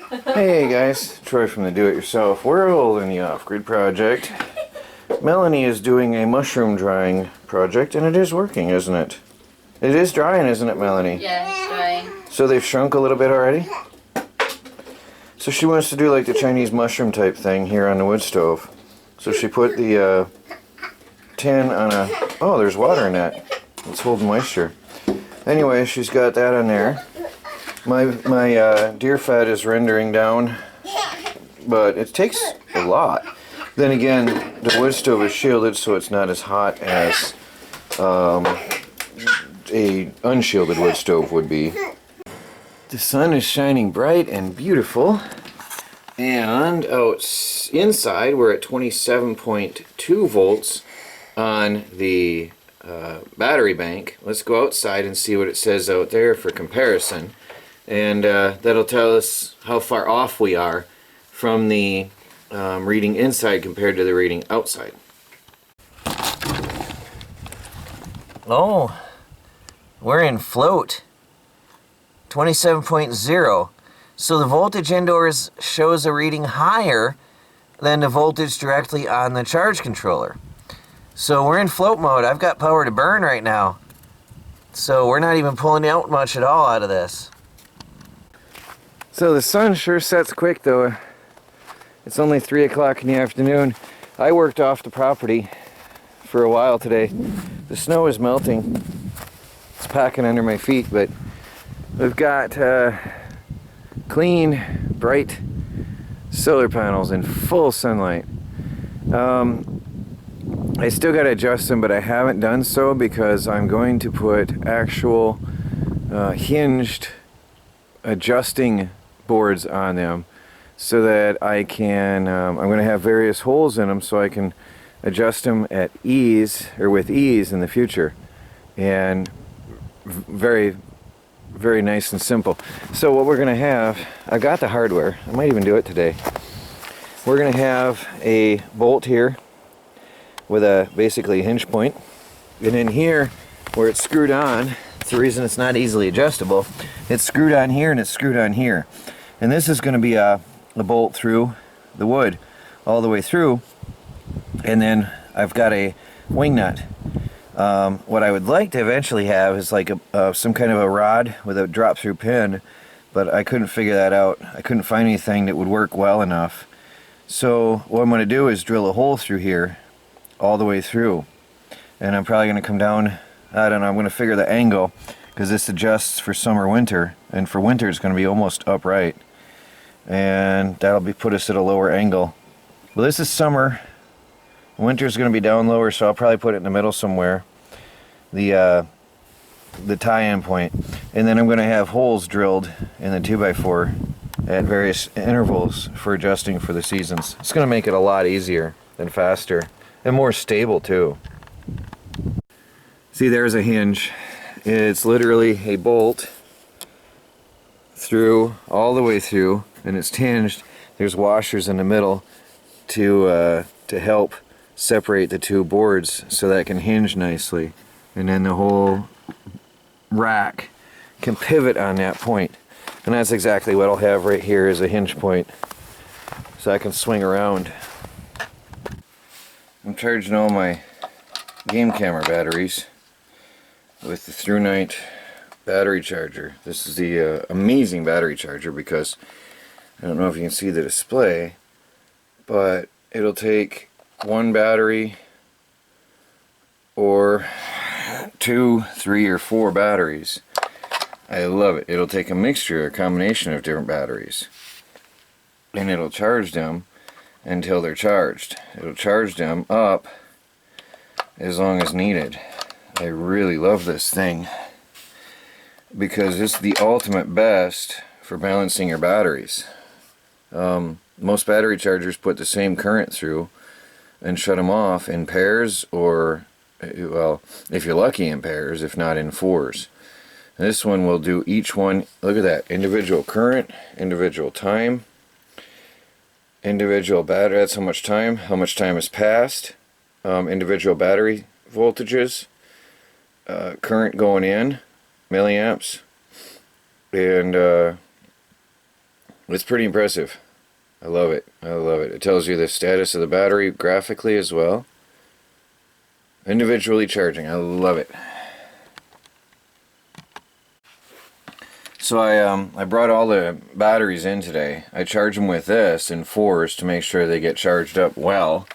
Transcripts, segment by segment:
Hey guys, Troy from the Do-It-Yourself World and the Off-Grid Project. Melanie is doing a mushroom drying project, and it is working, isn't it? It is drying, isn't it, Melanie? Yeah, it's drying. So they've shrunk a little bit already? So she wants to do like the Chinese mushroom type thing here on the wood stove. So she put the tin on a... Oh, there's water in that. It's holding moisture. Anyway, she's got that on there. My deer fat is rendering down, but it takes a lot. Then again, the wood stove is shielded, so it's not as hot as a unshielded wood stove would be. The sun is shining bright and beautiful, and inside we're at 27.2 volts on the battery bank. Let's go outside and see what it says out there for comparison. And that'll tell us how far off we are from the reading inside compared to the reading outside. Oh, we're in float. 27.0. So the voltage indoors shows a reading higher than the voltage directly on the charge controller. So we're in float mode. I've got power to burn right now. So we're not even pulling out much at all out of this. So the sun sure sets quick though. It's only 3 o'clock in the afternoon. I worked off the property for a while today. The snow is melting. It's packing under my feet, but we've got clean, bright solar panels in full sunlight. I still got to adjust them, but I haven't done so because I'm going to put actual hinged adjusting boards on them so that I can, I'm going to have various holes in them so I can adjust them at ease, or with ease in the future. And very, very nice and simple. So what we're going to have, I got the hardware, I might even do it today. We're going to have a bolt here with a basically hinge point, and then here where it's screwed on, it's the reason it's not easily adjustable, it's screwed on here and it's screwed on here. And this is going to be a bolt through the wood all the way through, and then I've got a wing nut. What I would like to eventually have is like some kind of a rod with a drop through pin, but I couldn't figure that out. I couldn't find anything that would work well enough. So what I'm going to do is drill a hole through here all the way through, and I'm probably going to come down, I don't know, I'm going to figure the angle because this adjusts for summer winter, and for winter it's going to be almost upright, and that'll put us at a lower angle. Well, this is summer, winter's going to be down lower, so I'll probably put it in the middle somewhere, the tie-in point, and then I'm going to have holes drilled in the 2x4 at various intervals for adjusting for the seasons. It's going to make it a lot easier and faster and more stable too. See, there's a hinge. It's literally a bolt through, all the way through, and it's hinged. There's washers in the middle to help separate the two boards so that it can hinge nicely, and then the whole rack can pivot on that point. And that's exactly what I'll have right here is a hinge point, so I can swing around. I'm charging all my game camera batteries with the ThruNite battery charger. This is the amazing battery charger because I don't know if you can see the display, but it'll take one battery or 2, 3, or 4 batteries. I love it. It'll take a mixture, a combination of different batteries, and it'll charge them until they're charged. It'll charge them up as long as needed. I really love this thing because it's the ultimate best for balancing your batteries. Most battery chargers put the same current through and shut them off in pairs, or, well, if you're lucky, in pairs, if not in 4s. This one will do each one. Look at that, individual current, individual time, individual battery, that's how much time has passed, individual battery voltages, current going in, milliamps, and It's pretty impressive. I love it. I love it. It tells you the status of the battery graphically as well. Individually charging. I love it. So I brought all the batteries in today. I charge them with this in 4s to make sure they get charged up well.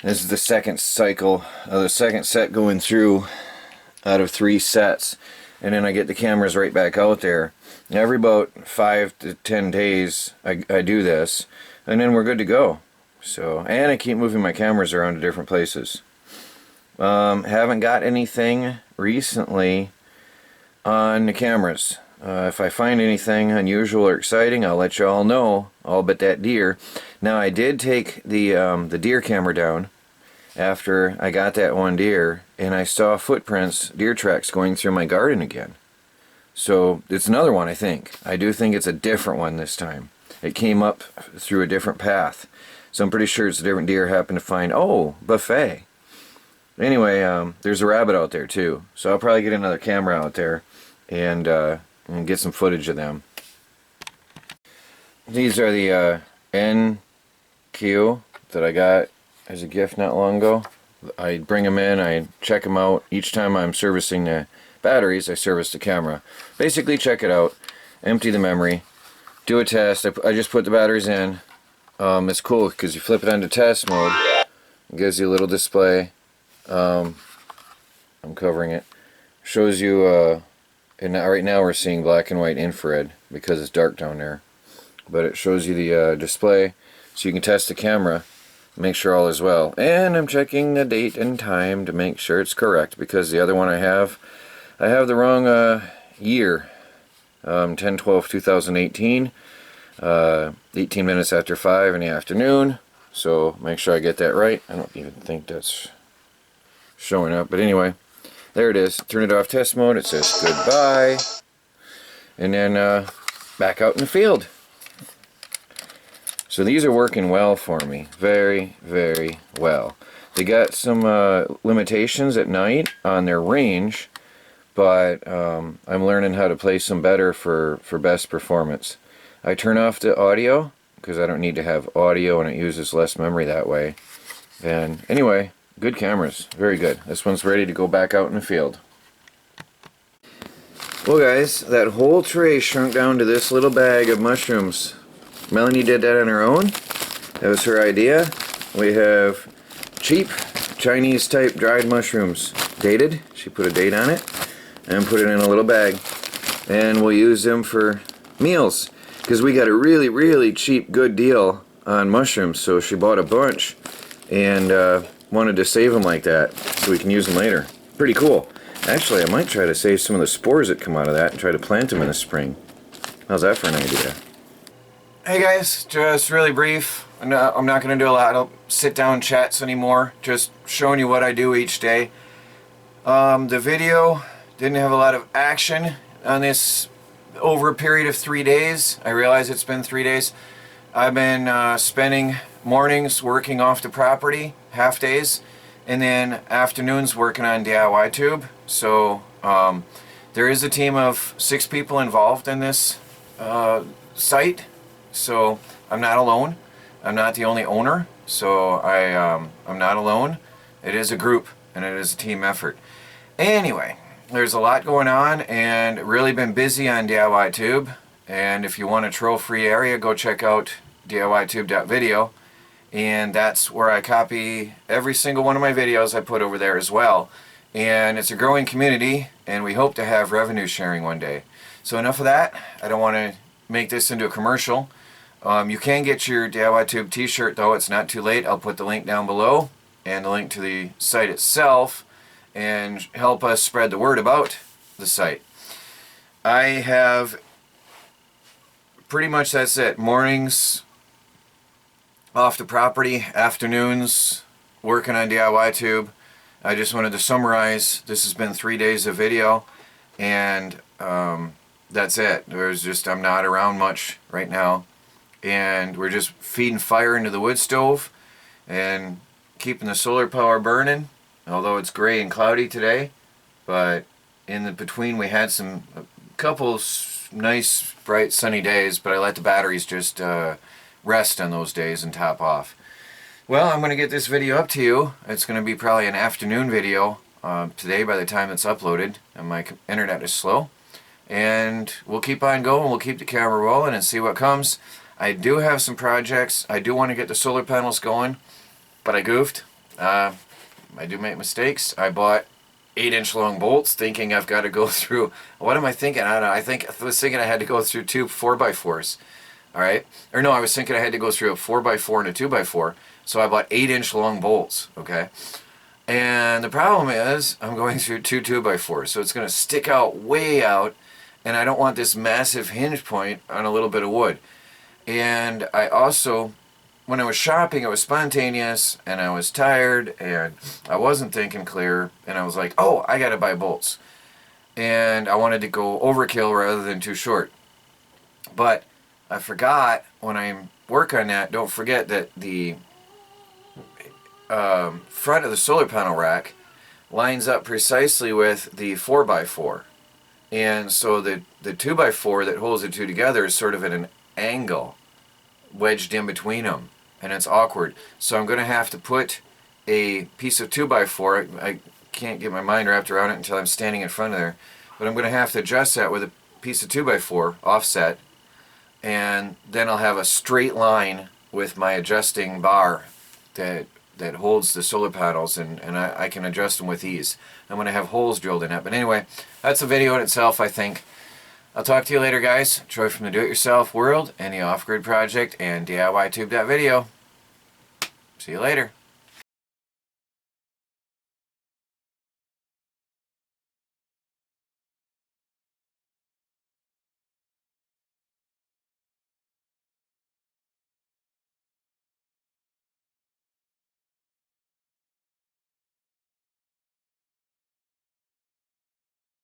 This is the second cycle, the second set going through out of 3 sets. And then I get the cameras right back out there. Every about 5 to 10 days I do this, and then we're good to go. So, and I keep moving my cameras around to different places. Haven't got anything recently on the cameras. If I find anything unusual or exciting, I'll let you all know, all but that deer. Now, I did take the deer camera down after I got that one deer, and I saw footprints, deer tracks going through my garden again. So it's another one, I think. I do think it's a different one this time. It came up through a different path. So I'm pretty sure it's a different deer happened to find, oh, buffet. Anyway, there's a rabbit out there too. So I'll probably get another camera out there and get some footage of them. These are the NQ that I got as a gift not long ago. I bring them in, I check them out. Each time I'm servicing the batteries, I service the camera. Basically check it out, empty the memory, do a test. I just put the batteries in. It's cool because you flip it onto test mode. It gives you a little display. I'm covering it. Shows you, and right now we're seeing black and white infrared because it's dark down there. But it shows you the display so you can test the camera, make sure all is well. And I'm checking the date and time to make sure it's correct because the other one I have the wrong year. 10/12/2018, 18 minutes after 5 in the afternoon. So make sure I get that right. I don't even think that's showing up, but anyway, there it is. Turn it off test mode. It says goodbye, and then back out in the field. So these are working well for me, very, very well. They got some limitations at night on their range, but I'm learning how to place them better for best performance. I turn off the audio because I don't need to have audio and it uses less memory that way. And anyway, good cameras, very good. This one's ready to go back out in the field. Well guys, that whole tray shrunk down to this little bag of mushrooms. Melanie did that on her own. That was her idea. We have cheap Chinese type dried mushrooms, dated. She put a date on it and put it in a little bag, and we'll use them for meals because we got a really, really cheap good deal on mushrooms. So she bought a bunch and wanted to save them like that so we can use them later. Pretty cool. Actually, I might try to save some of the spores that come out of that and try to plant them in the spring. How's that for an idea? Hey guys, just really brief. I'm not going to do a lot of sit-down chats anymore. Just showing you what I do each day. The video didn't have a lot of action on this over a period of 3 days. I realize it's been 3 days. I've been spending mornings working off the property, half days, and then afternoons working on DIY tube. So there is a team of 6 people involved in this site. So I'm not alone. I'm not the only owner. So I'm not alone. It is a group and it is a team effort. Anyway, there's a lot going on and really been busy on DIY tube. And if you want a troll-free area, go check out DIYtube.video. And that's where I copy every single one of my videos I put over there as well. And it's a growing community, and we hope to have revenue sharing one day. So enough of that. I don't want to make this into a commercial. You can get your DIY Tube t-shirt though. It's not too late. I'll put the link down below and the link to the site itself and help us spread the word about the site. I have pretty much that's it. Mornings off the property, afternoons working on DIY tube. I just wanted to summarize. This has been 3 days of video, and that's it. I'm not around much right now, and we're just feeding fire into the wood stove and keeping the solar power burning, although it's gray and cloudy today. But in the between we had some couple nice, bright, sunny days, but I let the batteries just rest on those days and top off. Well, I'm going to get this video up to you. It's going to be probably an afternoon video today by the time it's uploaded, and my internet is slow. And we'll keep on going. We'll keep the camera rolling and see what comes. I do have some projects. I do want to get the solar panels going, but I goofed. I do make mistakes. I bought 8-inch long bolts thinking I've got to go through, what am I thinking? I don't know. I was thinking I had to go through 2 4x4s. Alright? Or no, I was thinking I had to go through a 4x4 and a 2x4. So I bought 8-inch long bolts. Okay? And the problem is I'm going through 2 2x4s. So it's going to stick out way out. And I don't want this massive hinge point on a little bit of wood. And I also, when I was shopping, it was spontaneous, and I was tired, and I wasn't thinking clear, and I was like, oh, I gotta buy bolts. And I wanted to go overkill rather than too short. But I forgot, when I work on that, don't forget that the front of the solar panel rack lines up precisely with the 4x4. And so the 2x4 that holds the two together is sort of at an angle wedged in between them, and it's awkward. So I'm going to have to put a piece of 2x4. I can't get my mind wrapped around it until I'm standing in front of there, but I'm going to have to adjust that with a piece of 2x4 offset, and then I'll have a straight line with my adjusting bar that holds the solar panels, and I can adjust them with ease. I'm going to have holes drilled in it. But anyway, that's a video in itself, I think. I'll talk to you later, guys. Troy from the Do-It-Yourself World and the Off-Grid Project and DIYTube.video. See you later.